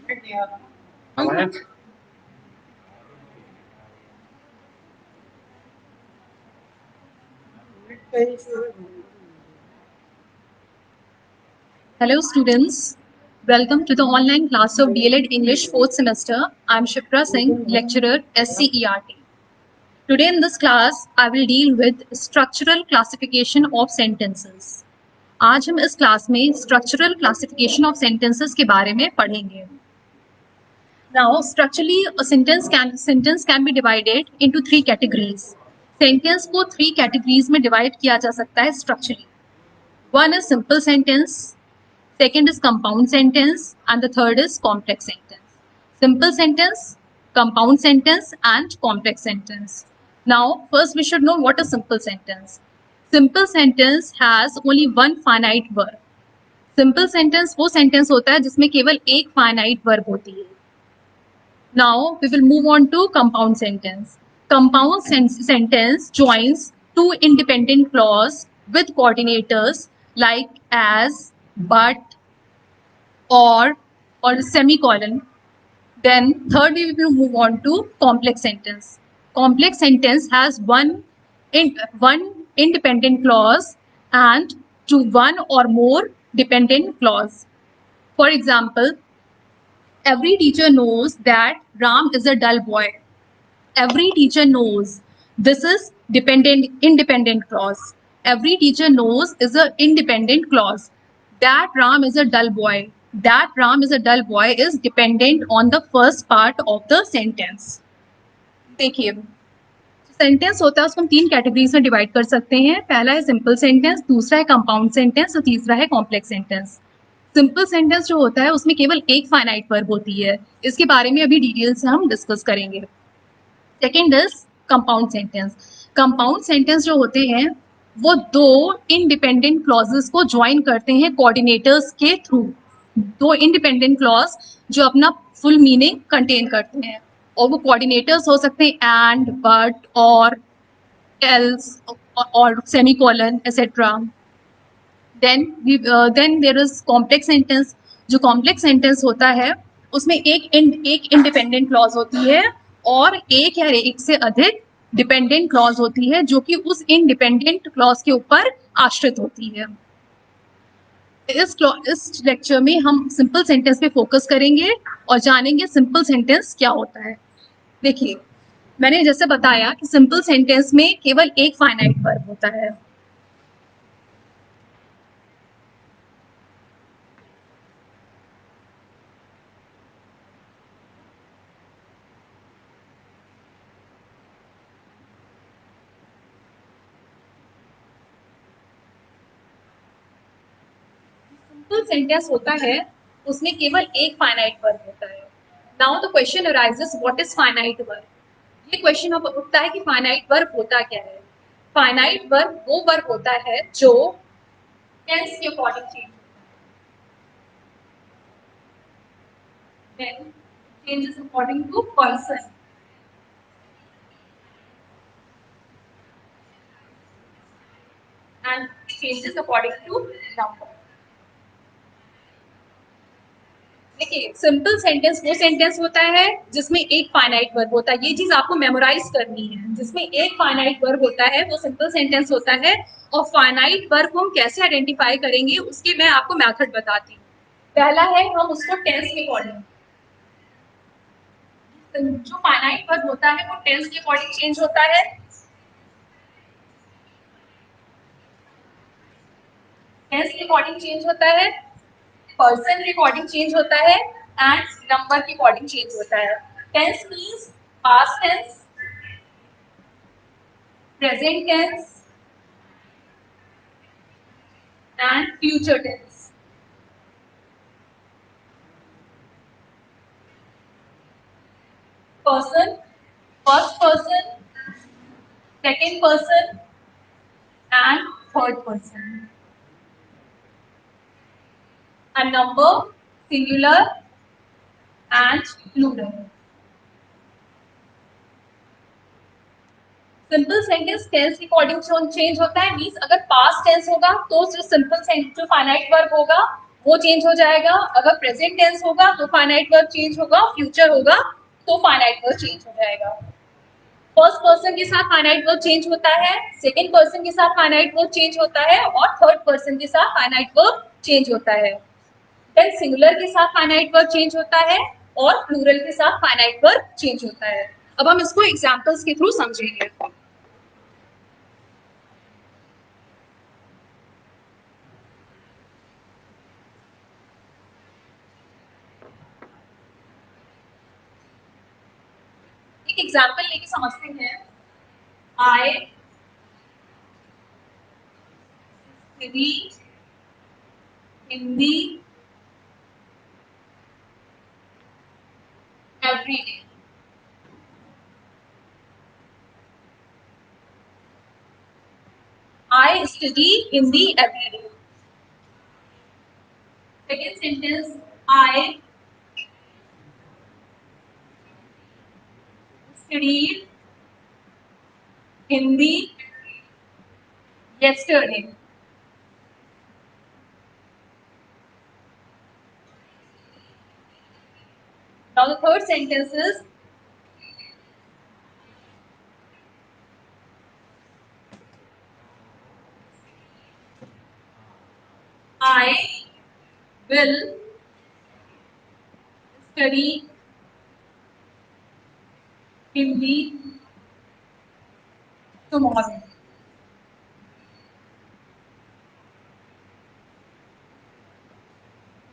Hello students, welcome to the online class of DLED English 4th semester. I am Shipra Singh, lecturer SCERT. Today in this class, I will deal with structural classification of sentences. आज हम इस class में structural classification of sentences के बारे में पढ़ेंगे. Now, structurally, a sentence can be divided into three categories. Sentence को three categories में divide किया जा सकता है structurally. One is simple sentence, second is compound sentence, and the third is complex sentence. Simple sentence, compound sentence, and complex sentence. Now, first we should know what is simple sentence. Simple sentence has only one finite verb. Simple sentence वो sentence होता है जिसमें केवल एक finite verb होती है. Now, we will move on to compound sentence. Compound sentence joins two independent clauses with coordinators like as, but, or semicolon. Then thirdly, we will move on to complex sentence. Complex sentence has one independent clause and to one or more dependent clause. For example, every teacher knows that Ram is a dull boy. Every teacher knows. This is independent clause. Every teacher knows is an independent clause. That Ram is a dull boy. That Ram is a dull boy is dependent on the first part of the sentence. देखिए, sentence होता है उसको हम तीन categories में divide कर सकते हैं. पहला है सिंपल सेंटेंस, दूसरा है कंपाउंड सेंटेंस और तीसरा है कॉम्प्लेक्स सेंटेंस. सिंपल सेंटेंस जो होता है उसमें केवल एक फाइनाइट वर्ब होती है. इसके बारे में अभी डिटेल से हम डिस्कस करेंगे. Second is compound sentence. Compound sentence जो होते हैं वो दो इंडिपेंडेंट क्लॉजेस को ज्वाइन करते हैं कोऑर्डिनेटर्स के थ्रू. दो इंडिपेंडेंट क्लॉज जो अपना फुल मीनिंग कंटेन करते हैं और वो कोऑर्डिनेटर्स हो सकते हैं एंड, बट, और, एल्स और semicolon etcetera. Then there is complex sentence. जो कॉम्प्लेक्स सेंटेंस होता है उसमें एक इंडिपेंडेंट क्लॉज होती है और एक या एक से अधिक डिपेंडेंट क्लॉज होती है जो कि उस इंडिपेंडेंट क्लॉज के ऊपर आश्रित होती है. इस लेक्चर में हम सिंपल सेंटेंस पे फोकस करेंगे और जानेंगे सिंपल सेंटेंस क्या होता है. देखिए, मैंने जैसे बताया कि सिंपल सेंटेंस में केवल एक फाइनाइट वर्ब होता है. सिंपल सेंटेंस होता है उसमें केवल एक फाइनाइट वर्ब होता है. Now the question arises, what is finite verb. ये क्वेश्चन अब उठता है कि फाइनाइट वर्ब होता क्या है. फाइनाइट वर्ब वो वर्ब होता है जो टेंस के according change then changes according to person and changes according to number. देखिए, सिंपल सेंटेंस वो सेंटेंस होता है जिसमें एक फाइनाइट वर्ब होता है. ये चीज आपको मेमोराइज करनी है. जिसमें एक फाइनाइट वर्ब होता है वो सिंपल सेंटेंस होता है. और फाइनाइट वर्ब को हम कैसे आइडेंटिफाई करेंगे उसके मैं आपको मेथड बताती हूँ. पहला है हम उसको टेंस के अकॉर्डिंग. जो फाइनाइट वर्ब होता है वो टेंस के अकॉर्डिंग चेंज होता है. टेंस के अकॉर्डिंग चेंज होता है, पर्सन के अकॉर्डिंग चेंज होता है एंड नंबर के अकॉर्डिंग चेंज होता है. Tense means past tense, present tense and future tense. Person, first person, second person and third person. A number, singular and plural. Simple sentence tense के according change होता है. Means अगर past tense होगा तो जो simple जो finite verb होगा वो चेंज हो जाएगा। अगर प्रेजेंट टेंस होगा तो फाइनाइट वर्ब चेंज होगा, फ्यूचर होगा तो फाइनाइट वर्ब चेंज हो जाएगा। फर्स्ट पर्सन के साथ फाइनाइट वर्ब चेंज होता है, सेकंड पर्सन के साथ फाइनाइट वर्ब चेंज होता है और थर्ड पर्सन के साथ फाइनाइट वर्ब चेंज होता है। देन सिंगुलर के साथ फाइनाइट वर्ब चेंज होता है और प्लूरल के साथ फाइनाइट वर्ब चेंज होता है। अब हम इसको एग्जांपल्स के थ्रू समझेंगे। एक एग्जांपल लेके समझते हैं। आई study Hindi every day. I study Hindi every day. Second sentence, I studied Hindi yesterday. Now the third sentence is, I will study Hindi tomorrow.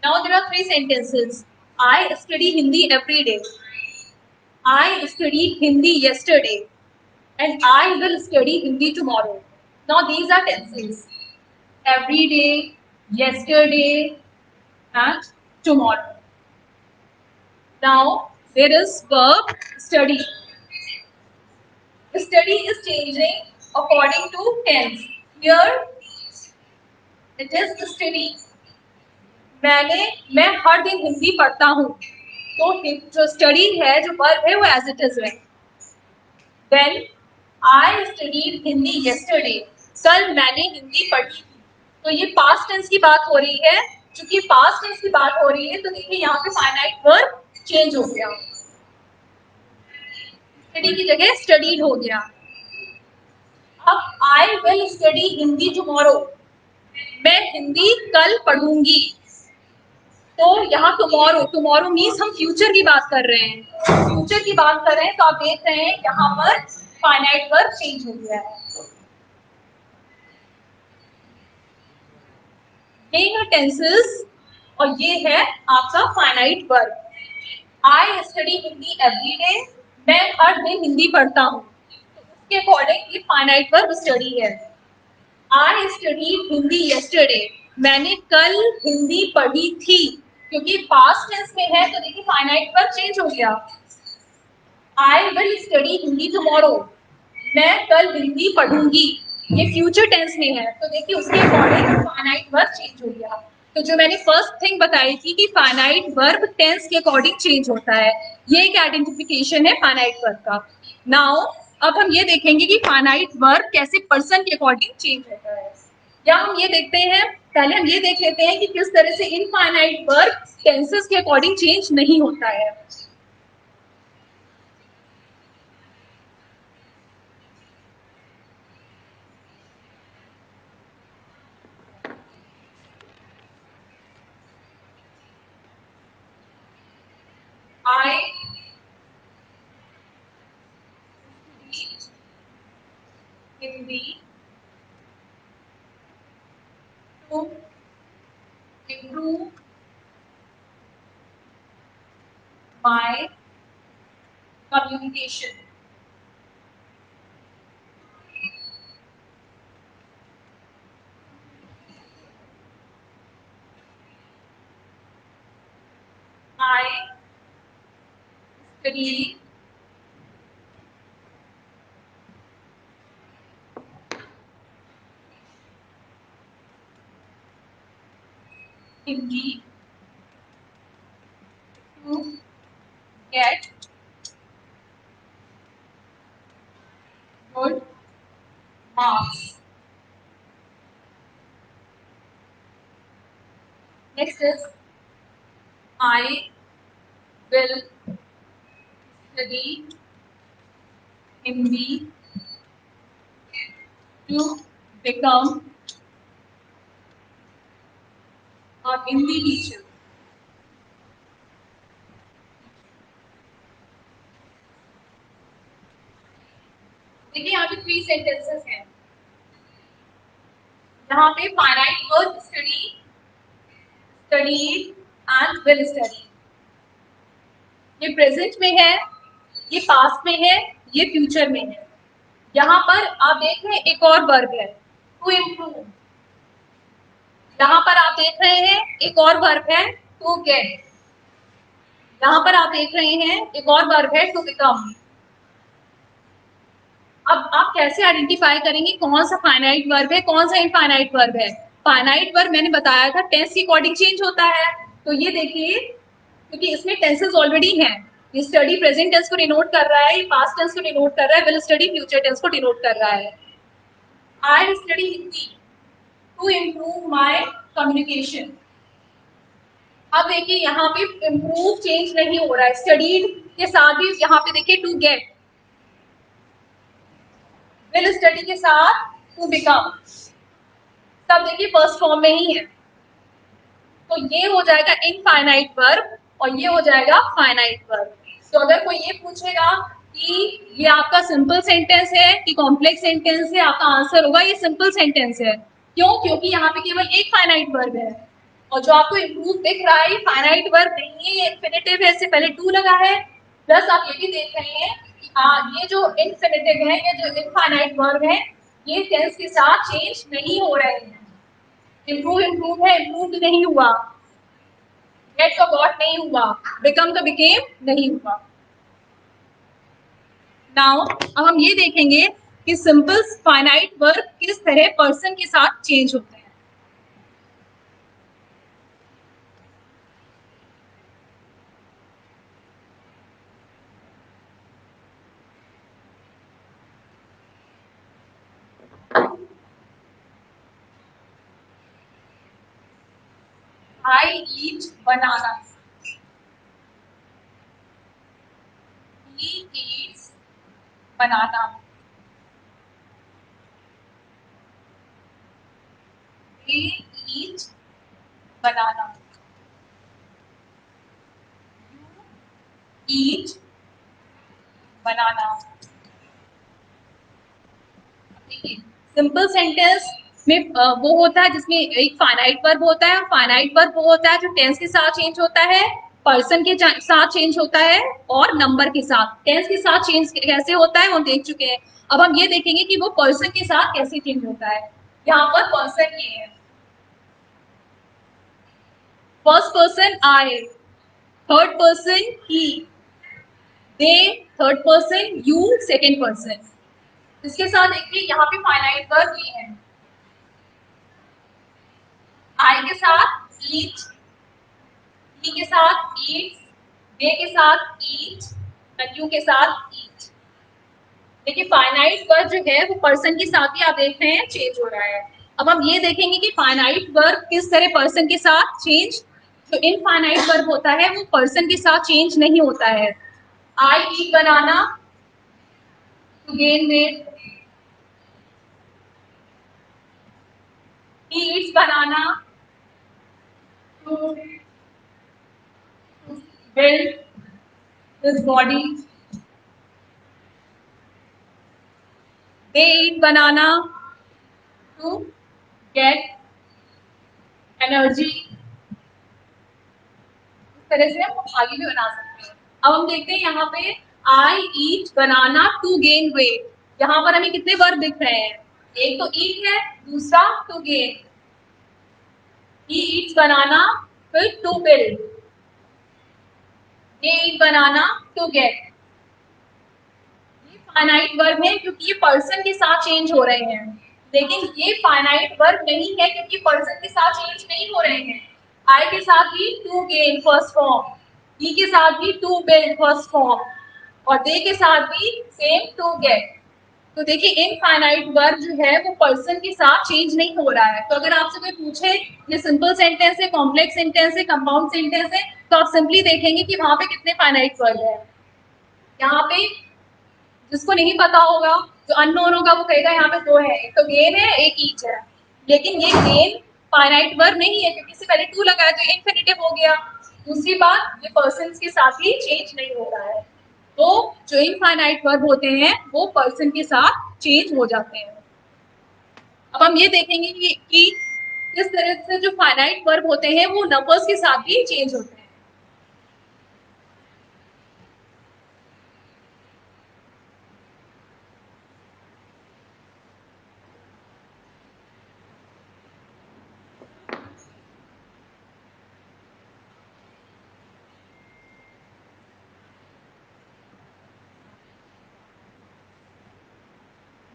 Now there are three sentences. I study Hindi every day. I studied Hindi yesterday. And I will study Hindi tomorrow. Now these are tenses. Every day, yesterday, and tomorrow. Now there is verb study. Study is changing according to tense. Here it is study. मैं हर दिन हिंदी पढ़ता हूँ, तो जो study है, जो verb है, वो एज इट इज है। Then I studied Hindi yesterday. कल मैंने हिंदी पढ़ी थी। तो ये पास्ट टेंस की बात हो रही है। चूंकि पास्ट टेंस की बात हो रही है तो देखिए यहाँ पे फाइनाइट वर्ब चेंज हो गया, स्टडी की जगह स्टडीड हो गया। अब I will study Hindi tomorrow, मैं हिंदी कल पढ़ूंगी। तो यहाँ टुमारो, टुमारो मीन्स हम फ्यूचर की बात कर रहे हैं, फ्यूचर की बात कर रहे हैं। तो आप देख रहे हैं यहाँ पर फाइनाइट वर्ब चेंज हो गया है। ये है टेंसेस और ये है आपका फाइनाइट वर्ब। आई स्टडी हिंदी एवरी डे, मैं हर दिन हिंदी पढ़ता हूँ, तो उसके अकॉर्डिंग ये फाइनाइट वर्ब स्टडी है। आई स्टडी हिंदी yesterday, मैंने कल हिंदी पढ़ी थी। क्योंकि पास्ट टेंस में है तो देखिए फाइनाइट वर्ब चेंज हो गया। I will study Hindi tomorrow, मैं कल हिंदी पढ़ूंगी। ये फ्यूचर टेंस में है तो देखिए उसके अकॉर्डिंग फाइनाइट वर्ब चेंज हो गया। तो जो मैंने फर्स्ट थिंग बताई थी कि फाइनाइट वर्ब टेंस के अकॉर्डिंग चेंज होता है, ये एक आइडेंटिफिकेशन है फाइनाइट वर्ब का। नाउ अब हम ये देखेंगे कि फाइनाइट वर्ब कैसे पर्सन के अकॉर्डिंग चेंज होता है। या हम ये देखते हैं, पहले हम ये देख लेते हैं कि किस तरह से इनफाइनाइट वर्ब टेंसेस के अकॉर्डिंग चेंज नहीं होता है। I studied Hindi to improve my communication. I studied Hindi to get good marks. Next is I will study Hindi to become a Hindi teacher. देखिए यहाँ पे 3 सेंटेंसेस हैं यहाँ पे finite verb study, studied and will study. ये present में है, ये पास्ट में है, ये फ्यूचर में है। यहाँ पर आप देख रहे हैं एक और वर्ब है टू इम्प्रूव। यहाँ पर आप देख रहे हैं एक और वर्ब है टू गेट। यहाँ पर आप देख रहे हैं एक और वर्ब है टू बिकम। अब आप कैसे आइडेंटिफाई करेंगे कौन सा फाइनाइट वर्ब है, कौन सा इनफाइनाइट वर्ब है? फाइनाइट वर्ब मैंने बताया था टेंस के अकॉर्डिंग चेंज होता है। तो ये देखिए क्योंकि इसमें टेंसेस ऑलरेडी हैं। ये स्टडी प्रेजेंट टेंस को डिनोट कर रहा है, ये पास्ट टेंस को डिनोट कर रहा है, विल स्टडी फ्यूचर टेंस को डिनोट कर रहा है। I study Hindi to improve my communication. अब देखिए यहाँ पे इम्प्रूव चेंज नहीं हो रहा है, स्टडीड के साथ भी यहाँ पे देखिए टू गेट, विल स्टडी के साथ टू बिकम, सब देखिए फर्स्ट फॉर्म में ही है। तो ये हो जाएगा इनफाइनाइट वर्ब और ये हो जाएगा फाइनाइट वर्ब। तो अगर कोई ये पूछेगा कि ये आपका सिंपल सेंटेंस है कि कॉम्प्लेक्स सेंटेंस है, आपका आंसर होगा ये सिंपल सेंटेंस है। क्यों? क्योंकि यहाँ पे केवल एक फाइनाइट वर्ब है और जो आपको इम्प्रूव दिख रहा है फाइनाइट वर्ब नहीं है, ये इन्फिनिटिव है, इससे पहले टू लगा है। प्लस आप ये भी देख रहे हैं कि ये जो इन्फिनिटिव है, ये जो इनफाइनाइट वर्ब है, ये टेंस के साथ चेंज नहीं हो रहे हैं। इम्प्रूव इम्प्रूव है, इम्प्रूव नहीं हुआ, गेट का गॉट नहीं हुआ, बिकम का बिकेम नहीं हुआ। नाउ अब हम ये देखेंगे कि सिंपल फाइनाइट वर्ब किस तरह पर्सन के साथ चेंज होते हैं। I eat bananas. He eats banana. They eat banana. You eat banana. Simple sentence में वो होता है जिसमें एक फाइनाइट वर्ब होता है, और फाइनाइट वर्ब वो होता है जो टेंस के साथ चेंज होता है, पर्सन के साथ चेंज होता है और नंबर के साथ। टेंस के साथ चेंज कैसे होता है वो देख चुके हैं। अब हम ये देखेंगे कि वो पर्सन के साथ कैसे चेंज होता है। यहाँ पर पर्सन ये है, first person I, third person he, they third person, you second person. इसके साथ देखिए यहाँ पे फाइनाइट वर्ब ये है, आई के साथ ईट, ही के साथ ईट, दे के साथ ईट एंड यू के साथ ईट। देखिए फाइनाइट वर्ब जो है वो पर्सन के साथ ही आप देख रहे हैं चेंज हो रहा है। अब हम ये देखेंगे कि फाइनाइट वर्ब किस तरह पर्सन के साथ चेंज, जो इनफाइनाइट वर्ब होता है वो पर्सन के साथ चेंज नहीं होता है। I eat banana to gain weight, he eats banana to build his body, they eat banana to get energy। इस तरह से हम आगे भी बना सकते हैं। अब हम देखते हैं यहाँ पे I eat banana to gain weight। यहाँ पर हमें कितने वर्ब दिख रहे हैं, एक तो eat है, दूसरा to gain। He eats banana फिर to build, they eat banana to get। ये फाइनाइट वर्ब है क्योंकि ये पर्सन के साथ चेंज हो रहे हैं, लेकिन ये फाइनाइट वर्ब नहीं है क्योंकि पर्सन के साथ चेंज नहीं हो रहे हैं। आई के साथ भी टू गेन फर्स्ट फॉर्म, ही के साथ भी टू बिल्ड फर्स्ट फॉर्म और दे के साथ भी सेम टू गेट। तो देखिए इनफाइनाइट वर्ब जो है वो पर्सन के साथ चेंज नहीं हो रहा है। तो अगर आपसे कोई पूछे ये सिंपल सेंटेंस है, कॉम्प्लेक्स सेंटेंस है, कंपाउंड सेंटेंस है, तो आप सिंपली देखेंगे कि वहां पे कितने फाइनाइट वर्ब है। यहाँ पे जिसको नहीं पता होगा, जो अननोन होगा, वो कहेगा यहाँ पे दो है, एक तो गेन है, एक ईच है। लेकिन ये गेन फाइनाइट वर्ब नहीं है क्योंकि इससे पहले टू लगा है तो इनफिनिटिव हो गया। दूसरी बात, ये पर्सन के साथ ही चेंज नहीं हो रहा है। तो जो इनफाइनाइट वर्ब होते हैं वो पर्सन के साथ चेंज हो जाते हैं। अब हम ये देखेंगे कि किस तरह से जो फाइनाइट वर्ब होते हैं वो नंबर्स के साथ भी चेंज होते हैं।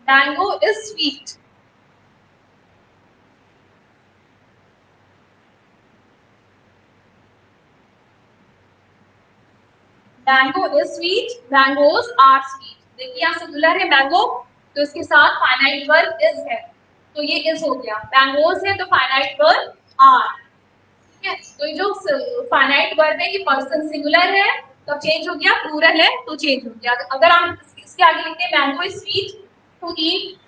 Mango is sweet. Mango is sweet, mangoes are sweet. देखिए यहाँ सिंगुलर है मैंगो, तो इसके साथ फाइनाइट वर्ब इज है, तो ये इज हो गया। मैंगोज है तो फाइनाइट वर्ब आर। ठीक है, तो ये जो फाइनाइट वर्ब है ये पर्सन सिंगुलर है तो चेंज हो गया, प्लूरल है तो चेंज हो गया। अगर हम इसके आगे लिखते हैं mango is sweet to eat,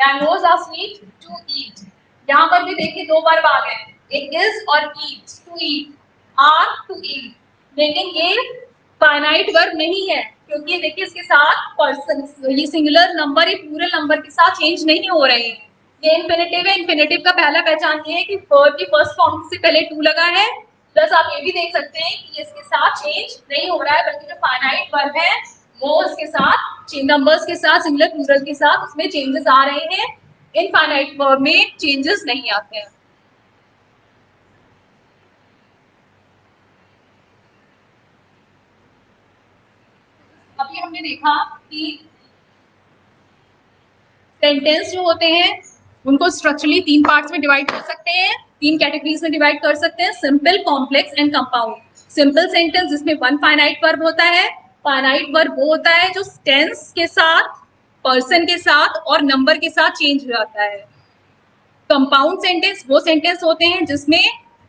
mangoes are sweet to eat. यहाँ पर भी देखिए दो वर्ब आ गए, एक इज और eat, to eat, are to eat. लेकिन ये फाइनाइट वर्ब नहीं है क्योंकि देखिए इसके साथ पर्सन, ये सिंगुलर नंबर, ये प्लूरल नंबर के साथ चेंज नहीं हो रहे हैं। ये इन्फिनेटिव है। इन्फिनेटिव का पहला पहचान ये है कि वर्ब की फर्स्ट फॉर्म से पहले टू लगा है। प्लस आप ये भी देख सकते हैं कि इसके साथ चेंज नहीं हो रहा है, बल्कि जो फाइनाइट वर्ब है वो इसके साथ नंबर्स के साथ, सिंगुलर प्लूरल के साथ उसमें चेंजेस आ रहे हैं। इनफाइनाइट वर्ब में चेंजेस नहीं आते हैं। अभी हमने देखा कि सेंटेंस जो होते हैं उनको स्ट्रक्चरली तीन पार्ट्स में डिवाइड कर सकते हैं, तीन कैटेगरीज में डिवाइड कर सकते हैं, simple, complex and compound. Simple sentence जिसमें वन फाइनाइट वर्ब होता है। फाइनाइट वर्ब वो होता है जो टेंस के साथ, पर्सन के साथ और नंबर के साथ चेंज हो जाता है। कंपाउंड सेंटेंस वो सेंटेंस होते हैं जिसमें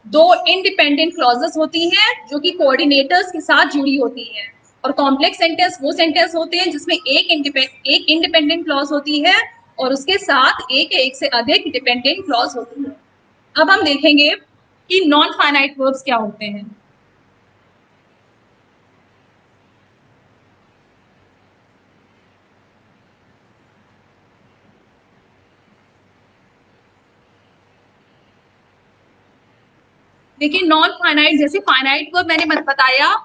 दो इंडिपेंडेंट क्लॉजेस होती हैं जो कि कोऑर्डिनेटर्स के साथ जुड़ी होती हैं। और कॉम्प्लेक्स सेंटेंस वो सेंटेंस होते हैं जिसमें एक इंडिपेंडेंट क्लॉज होती है और उसके साथ एक से अधिक डिपेंडेंट क्लॉज होती है। अब हम देखेंगे कि नॉन फाइनाइट वर्ब्स क्या होते हैं। देखिए नॉन फाइनाइट, जैसे फाइनाइट वर्ब मैंने बताया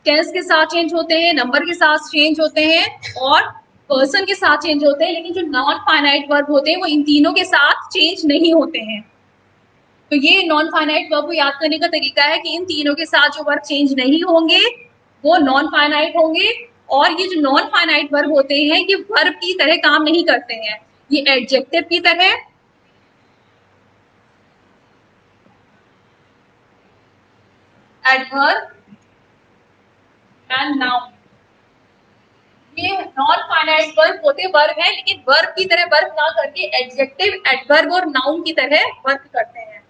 टेंस के साथ चेंज होते हैं, नंबर के साथ चेंज होते हैं और पर्सन के साथ चेंज होते हैं। लेकिन जो नॉन फाइनाइट वर्ब होते हैं वो इन तीनों के साथ चेंज नहीं होते हैं। तो ये नॉन फाइनाइट वर्ब को याद करने का तरीका है कि इन तीनों के साथ जो वर्ब चेंज नहीं होंगे वो नॉन फाइनाइट होंगे। और ये जो नॉन फाइनाइट वर्ब होते हैं ये वर्ब की तरह काम नहीं करते हैं, ये एडजेक्टिव की तरह, एडवर्ब एंड नाउन। ये नॉन फाइनाइट वर्ब होते वर्ब है लेकिन वर्ब की तरह वर्क ना करके एडजेक्टिव, एडवर्ब और नाउन की तरह वर्क करते हैं।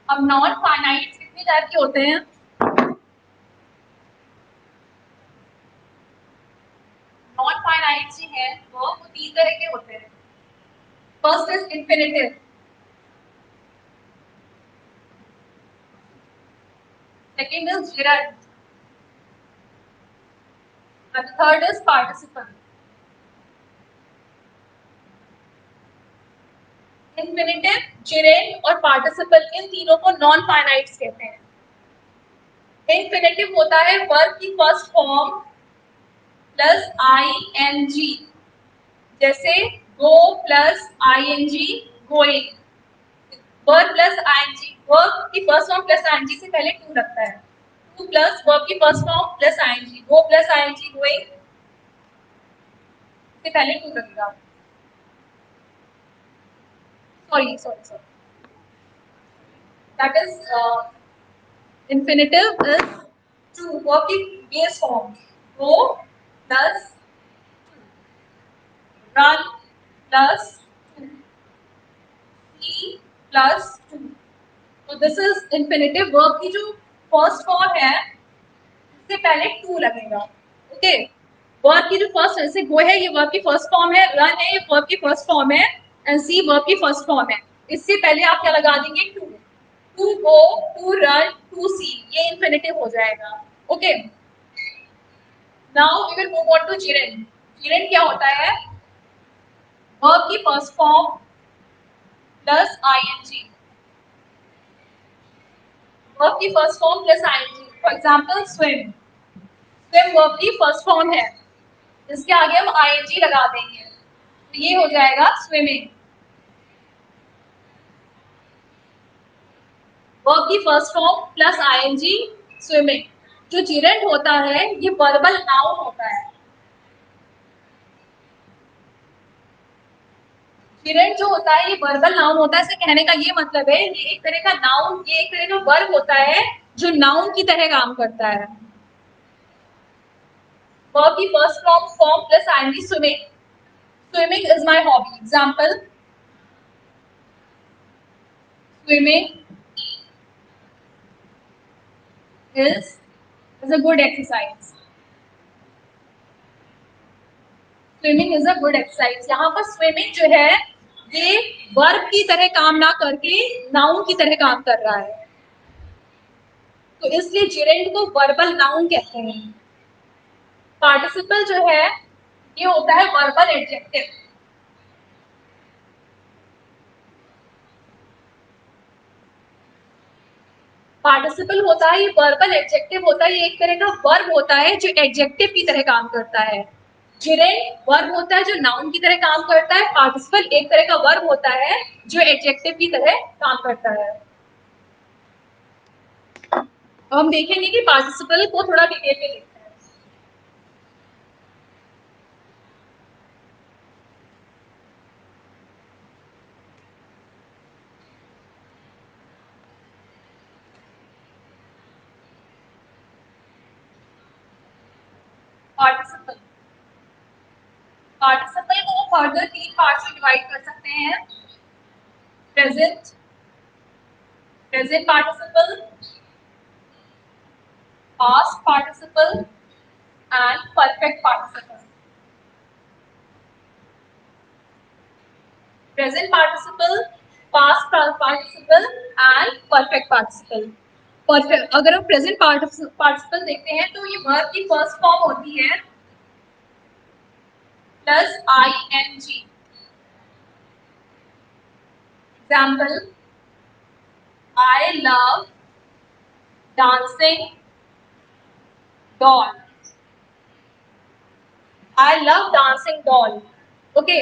अब नॉन फाइनाइट कितने टाइप के होते हैं? नॉन फाइनाइट जो है वो तीन तरह के होते हैं। First is infinitive, second is gerund, and third is participle. Infinitive, gerund और पार्टिसिपल, इन तीनों को नॉन फाइनाइट्स कहते हैं। इन्फिनिटिव होता है वर्ब की first form plus I N G, जैसे go plus I N G, going. Verb plus I N G, verb की first form plus I N G से पहले टू लगता है, टू प्लस वर्ब की first form plus I N G, go plus I N G, going से पहले to लगेगा। Sorry, that is infinitive is to, verb की base form, go plus run plus to, C plus two. तो this is infinitive verb की जो first form है, इससे पहले टू लगेगा। ओके, वर्ब की जो फर्स्ट जैसे गो है ये वर्ब की फर्स्ट फॉर्म है, रन है ये वर्ब की फर्स्ट फॉर्म है, एंड सी वर्ब की फर्स्ट फॉर्म है। इससे पहले आप क्या लगा देंगे, to. To go, to run, to see, ये इंफिनिटिव हो जाएगा। Okay, now we will move on to gerund. Gerund क्या होता है, वर्ब की first form plus ING, verb की first form plus I N G. For example swim, swim verb की first form है, इसके आगे हम आईएनजी लगा देंगे, तो ये हो जाएगा स्विमिंग। वर्ब की first form plus ING, swimming. जो जिरेंड होता है ये वर्बल नाउन होता है। जिरेंड जो होता है ये वर्बल नाउन होता है। इसे कहने का ये मतलब है ये एक तरह का नाउन, ये एक तरह का वर्ब होता है जो नाउन की तरह काम करता है। वर्ब की first form form plus ING, swimming. Swimming is my hobby. Example, swimming is a good exercise. Swimming is a good exercise. यहाँ पर स्विमिंग जो है ये वर्ब की तरह काम ना करके नाउन की तरह काम कर रहा है, तो इसलिए जिरेंड को वर्बल नाउन कहते हैं। पार्टिसिपल जो है ये होता है वर्बल एडजेक्टिव। पार्टिसिपल होता है ये वर्बल एडजेक्टिव होता है, ये एक तरह का वर्ब होता है जो एडजेक्टिव की तरह काम करता है। जिरेंड वर्ब होता है जो नाउन की तरह काम करता है, पार्टिसिपल एक तरह का वर्ब होता है जो एडजेक्टिव की तरह काम करता है। अब हम देखेंगे कि पार्टिसिपल को थोड़ा डिटेल में देखते हैं। पार्टिसिपल, पार्टिसिपल को फर्दर तीन पार्ट्स में डिवाइड कर सकते हैं, present, present participle, past participle and perfect participle. Present participle, past participle and perfect participle. Perfect, अगर हम प्रेजेंट पार्टिसिपल देखते हैं तो ये वर्ब की फर्स्ट फॉर्म होती है plus ING. Example, I love dancing doll. I love dancing doll. Okay,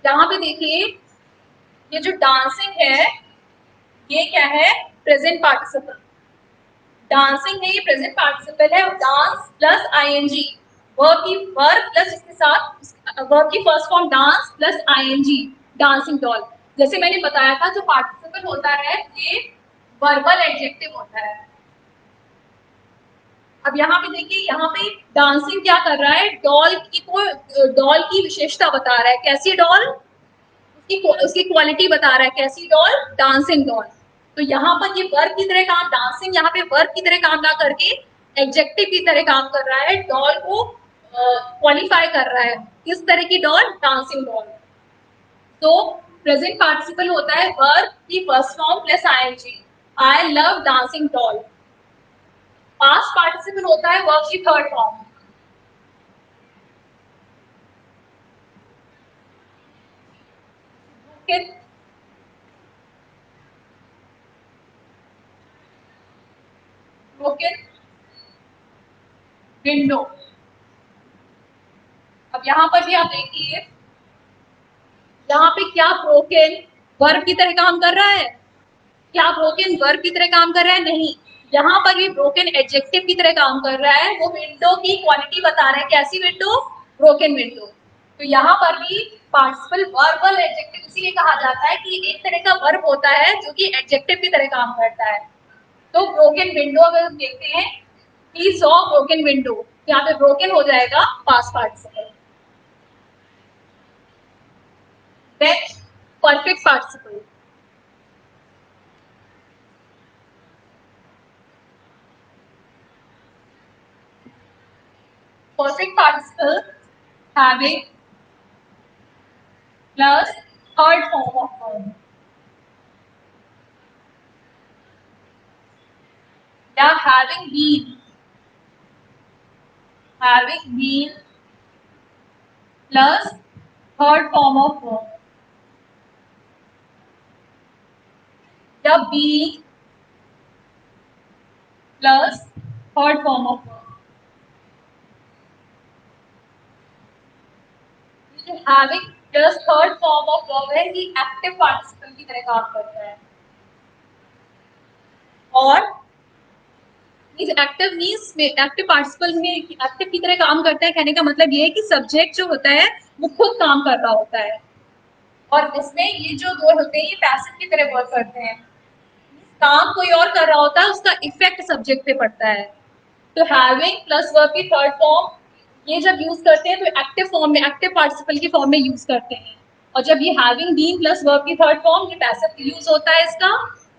यहाँ पे देखिए ये जो डांसिंग है ये क्या है, प्रेजेंट पार्टिसिपल। डांसिंग है ये प्रेजेंट पार्टिसिपल है, और dance plus ING, verb plus इसके साथ वर्ब की first form dance plus ING, dancing doll. जैसे मैंने बताया था जो पार्टिसिपल होता है ये वर्बल एडजेक्टिव होता है। अब यहाँ पे देखिए, यहाँ पे डांसिंग क्या कर रहा है, डॉल की को डॉल की विशेषता बता रहा है। कैसी डॉल, उसकी क्वालिटी बता रहा है। कैसी डॉल, डांसिंग डॉल। तो यहाँ पर ये वर्ब की तरह काम, डांसिंग यहाँ पे वर्ब की तरह काम ना करके एडजेक्टिव की तरह काम कर रहा है, डॉल को क्वालिफाई कर रहा है। किस तरह की डॉल, डांसिंग डॉल। तो प्रेजेंट पार्टिसिपल होता है वर्ब की first form plus ING, I love dancing doll. Past participle होता है वर्ब की थर्ड फॉर्म, ब्रोकन विंडो। अब यहाँ पर भी आप देखिए, यहाँ पे क्या ब्रोकन वर्ब की तरह काम कर रहा है, क्या ब्रोकन वर्ब की तरह काम कर रहा है, नहीं। यहाँ पर भी ब्रोकन एडजेक्टिव की तरह काम कर रहा है। वो विंडो की क्वालिटी बता रहा है, कैसी विंडो, ब्रोकन विंडो। तो यहाँ पर भी पार्टिसिपल वर्बल एडजेक्टिव इसीलिए कहा जाता है कि एक तरह का वर्ब होता है जो कि एडजेक्टिव की तरह काम करता है। तो ब्रोकन विंडो अगर हम देखते हैं, ही सॉ ब्रोकन विंडो, यहाँ पे ब्रोकन हो जाएगा past participle. Next perfect participle. Perfect participle having plus third form of verb या having been plus third form of verb या being plus third form of verb। जो having plus third form of verb है, ये active participle की तरह काम करता है। और इस एक्टिव मीन्स में, एक्टिव पार्टिसिपल में एक्टिव की तरह काम करता है, कहने का मतलब ये है कि सब्जेक्ट जो होता है वो खुद काम कर रहा होता है, और इसमें ये जो दो होते हैं ये पैसिव की तरह वर्क करते हैं। काम कोई और कर रहा होता है, उसका इफेक्ट सब्जेक्ट पे पड़ता है। तो हैविंग प्लस वर्ब की थर्ड फॉर्म ये जब यूज करते हैं तो एक्टिव फॉर्म में, एक्टिव पार्टिसिपल की फॉर्म में यूज करते हैं। और जब ये हैविंग बीइंग प्लस वर्ब की थर्ड फॉर्म, ये पैसिव यूज होता है इसका,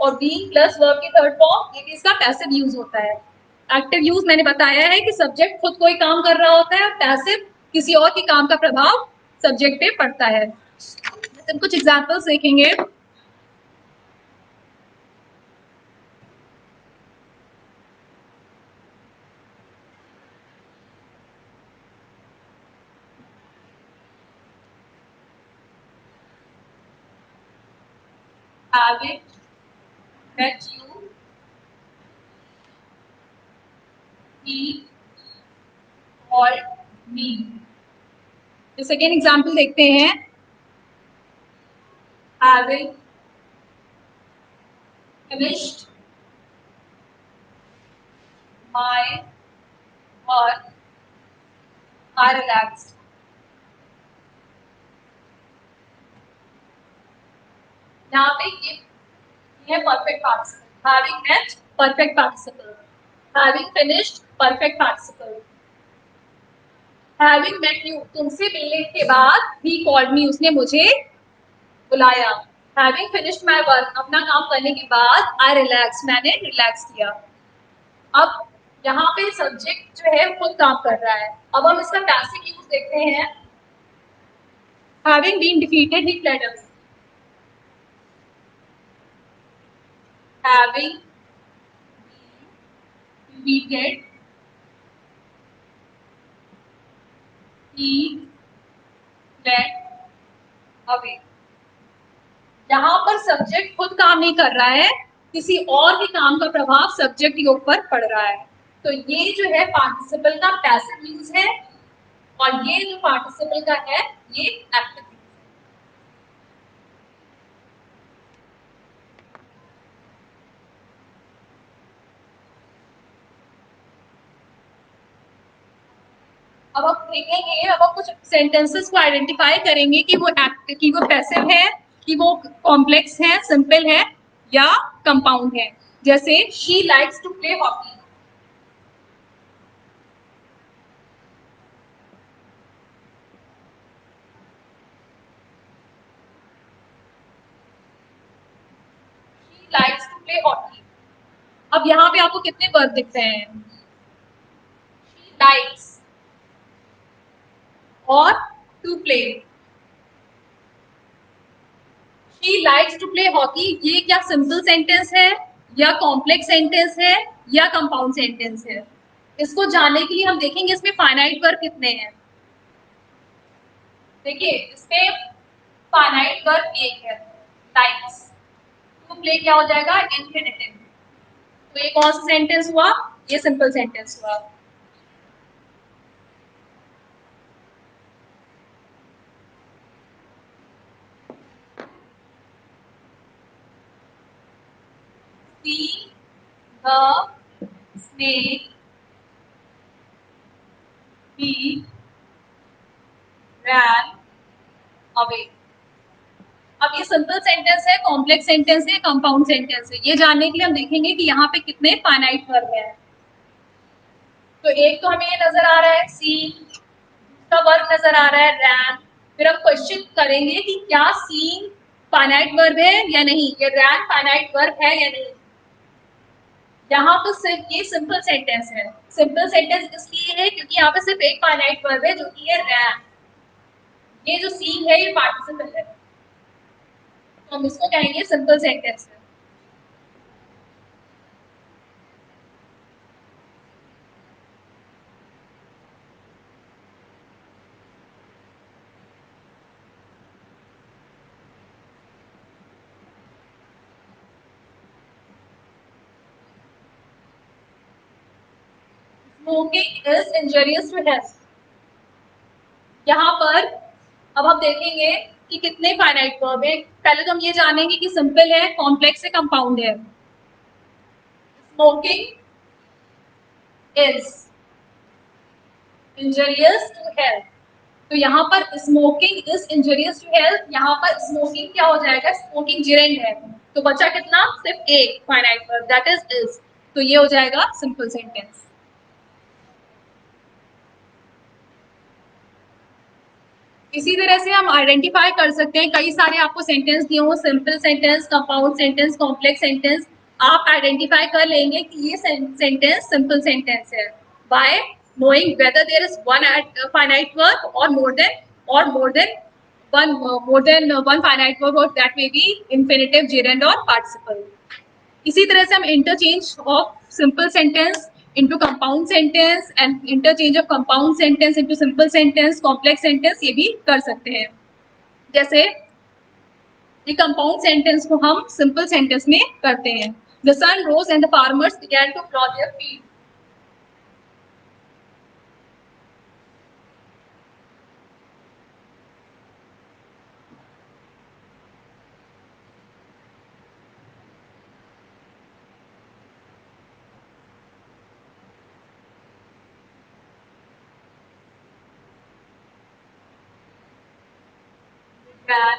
और बीइंग प्लस वर्ब की थर्ड फॉर्म ये भी इसका पैसिव यूज होता है। एक्टिव यूज मैंने बताया है कि सब्जेक्ट खुद कोई काम कर रहा होता है, और पैसिव किसी और के काम का प्रभाव सब्जेक्ट पे पड़ता है। हम कुछ एग्जाम्पल्स देखेंगे। Having met you, he called me। Second example देखते हैं। Having finished my work, I relaxed। यहाँ पे ये perfect participle, having met perfect participle, having finished perfect participle. Having met you, तुमसे मिलने के बाद, ही कॉल्ड मी, उसने मुझे बुलाया। हैविंग फिनिश्ड माय वर्क, अपना काम करने के बाद, आई रिलैक्स, मैंने रिलैक्स किया। अब यहाँ पे सब्जेक्ट जो है खुद काम कर रहा है। अब हम इसका पैसिव यूज देखते हैं। Having been defeated, he fled us। Having been defeated, he fled away। यहाँ पर सब्जेक्ट खुद काम नहीं कर रहा है, किसी और के काम का प्रभाव सब्जेक्ट के ऊपर पड़ रहा है। तो ये जो है पार्टिसिपल का पैसिव यूज है, और ये जो पार्टिसिपल का है ये एक्टिव यूज है। अब हम देखेंगे, अब हम कुछ सेंटेंसेस को आइडेंटिफाई करेंगे कि वो एक्टिव, कि वो पैसिव है, कि वो कॉम्प्लेक्स है, सिंपल है, या कंपाउंड है। जैसे she likes to play hockey. She likes to play hockey. अब यहाँ पे आपको कितने वर्ब दिख रहे हैं? शी लाइक्स और to play. She likes to play hockey, ये क्या सिंपल सेंटेंस है, या कॉम्प्लेक्स सेंटेंस है, या कंपाउंड सेंटेंस है? इसको जानने के लिए हम देखेंगे इसमें फाइनाइट वर्ब कितने हैं। देखिए इसमें फाइनाइट वर्ब एक है, लाइक्स। टू प्ले क्या हो जाएगा? इंफिनिटिव। तो ये कौन सा सेंटेंस हुआ? ये सिंपल सेंटेंस हुआ। See the snake, he ran away। अब ये सिंपल सेंटेंस है, कॉम्प्लेक्स सेंटेंस है, कंपाउंड सेंटेंस है, ये जानने के लिए हम देखेंगे कि यहाँ पे कितने फाइनाइट वर्ब है। तो एक तो हमें ये नजर आ रहा है सी, दूसरा वर्ब नजर आ रहा है रैन। फिर हम क्वेश्चन करेंगे कि क्या सीन फाइनाइट वर्ब है या नहीं, ये रैन फाइनाइट वर्ब है या नहीं। यहाँ पर सिर्फ ये सिंपल सेंटेंस है। सिंपल सेंटेंस इसलिए है क्योंकि यहाँ पे सिर्फ एक फाइनाइट वर्ब है जो कि है रैन। ये जो सीन है ये पार्टिसिपल है, तो हम इसको कहेंगे सिंपल सेंटेंस है। Smoking is injurious to health. यहाँ पर अब हम देखेंगे कि कितने फाइनाइट वर्ब है। पहले तो हम ये जानेंगे कि सिंपल है, कॉम्प्लेक्स है, कंपाउंड है। Smoking is injurious to health, तो यहाँ पर smoking is injurious to health, यहाँ पर स्मोकिंग क्या हो जाएगा, स्मोकिंग जिरेंड है, तो बचा कितना, सिर्फ एक फाइनाइट वर्ब दैट इज, तो ये हो जाएगा सिंपल सेंटेंस। इसी तरह से हम आइडेंटिफाई कर सकते हैं, कई सारे आपको सेंटेंस दिए हो, simple sentence, compound sentence, complex sentence, आप आइडेंटिफाई कर लेंगे कि ये सेंटेंस सिंपल सेंटेंस है bye knowing whether there is one finite verb or more than one finite verb, or that may be infinitive, gerund or participle. इसी तरह से हम interchange of simple sentence into compound sentence and interchange of compound sentence into simple sentence, complex sentence ये भी कर सकते हैं। जैसे ये कंपाउंड सेंटेंस को हम सिंपल सेंटेंस में करते हैं। The sun rose and the farmers began to plow their field. Began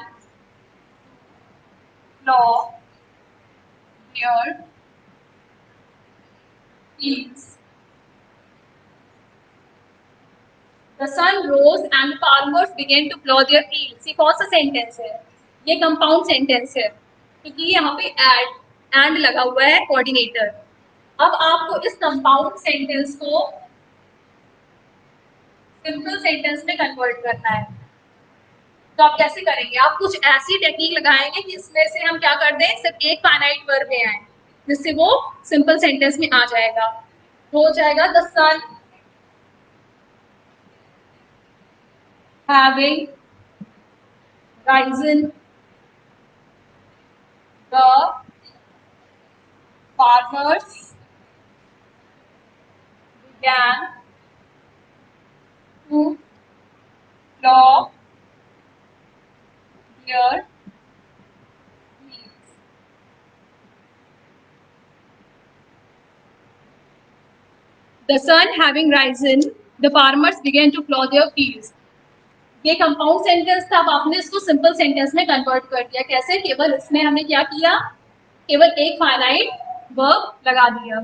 to plow their fields. The sun rose and the farmers began to plow their fields. ये कौन सा sentence है, ये कंपाउंड सेंटेंस है क्योंकि यहाँ पे एंड लगा हुआ है कोऑर्डिनेटर। अब आपको इस कंपाउंड सेंटेंस को सिंपल सेंटेंस में कन्वर्ट करना है, तो आप कैसे करेंगे, आप कुछ ऐसी टेक्निक लगाएंगे कि इसमें से हम क्या कर दें, सिर्फ एक फाइनाइट वर्ब में आए, जिससे वो सिंपल सेंटेंस में आ जाएगा। हो जाएगा the sun having risen, the farmers began to plow their fields. The sun having risen, the farmers began to plow their fields. ये कंपाउंड सेंटेंस था, अब आपने इसको सिंपल सेंटेंस में कन्वर्ट कर दिया। कैसे, केवल इसमें हमने क्या किया, केवल एक फाइनाइट वर्ब लगा दिया।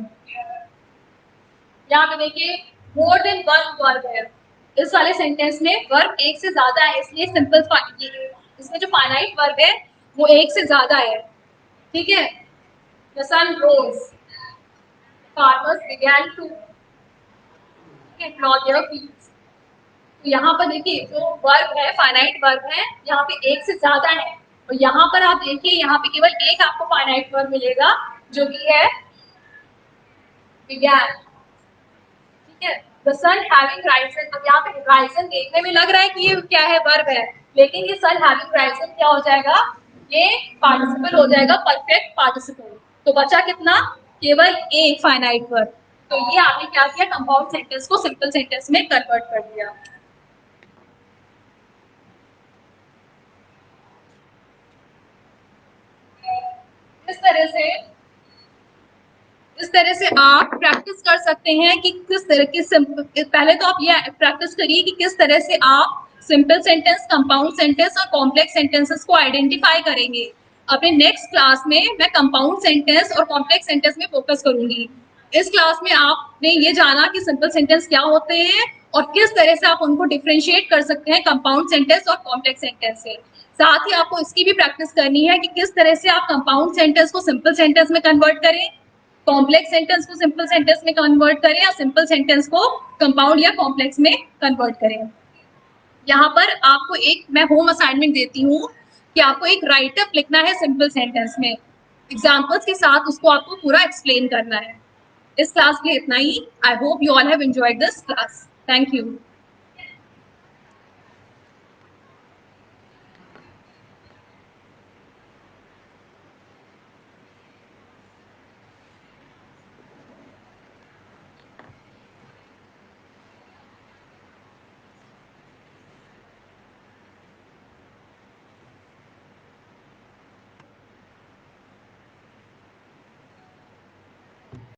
यहाँ पे देखिए मोर देन वन वर्ब है, इस वाले सेंटेंस में वर्ब एक से ज्यादा है, इसलिए सिंपल इसमें जो फाइनाइट वर्ब है वो एक से ज्यादा है। ठीक है, the sun rose, farmers began to plough their fields. तो यहाँ पर देखिए जो वर्ब है, फाइनाइट वर्ब है, यहाँ पे एक से ज्यादा है, और यहाँ पर आप देखिए यहाँ पे केवल एक आपको फाइनाइट वर्ब मिलेगा जो कि है बिगैन। ठीक है, द सन हैविंग राइजन। अब यहाँ पे राइजन देखने में लग रहा है कि ये क्या है, वर्ब है, लेकिन ये सन हैविंग राइजन क्या हो जाएगा, ये पार्टिसिपल हो जाएगा, परफेक्ट पार्टिसिपल। तो बचा कितना, केवल एक फाइनाइट वर्ब। तो ये आपने क्या किया, कंपाउंड सेंटेंस को सिंपल सेंटेंस में कन्वर्ट कर दिया। इस तरह से आप प्रैक्टिस कर सकते हैं कि किस तरह की, पहले तो आप ये प्रैक्टिस करिए कि किस तरह से आप सिंपल सेंटेंस, कंपाउंड सेंटेंस और कॉम्प्लेक्स सेंटेंसेस को आइडेंटिफाई करेंगे। अपने नेक्स्ट क्लास में मैं कंपाउंड सेंटेंस और कॉम्प्लेक्स सेंटेंस में फोकस करूंगी। इस क्लास में आपने ये जाना कि सिंपल सेंटेंस क्या होते हैं और किस तरह से आप उनको डिफरेंशिएट कर सकते हैं कंपाउंड सेंटेंस और कॉम्प्लेक्स सेंटेंस से। साथ ही आपको इसकी भी प्रैक्टिस करनी है कि किस तरह से आप कंपाउंड सेंटेंस को सिंपल सेंटेंस में कन्वर्ट करें, कॉम्प्लेक्स सेंटेंस को सिंपल सेंटेंस में कन्वर्ट करें या सिंपल सेंटेंस को कंपाउंड या कॉम्प्लेक्स में कन्वर्ट करें। यहाँ पर आपको एक मैं होम असाइनमेंट देती हूँ कि आपको एक राइटअप लिखना है सिंपल सेंटेंस में, एग्जाम्पल्स के साथ उसको आपको पूरा एक्सप्लेन करना है। इस क्लास के लिए इतना ही। I hope you all have enjoyed this class. Thank you.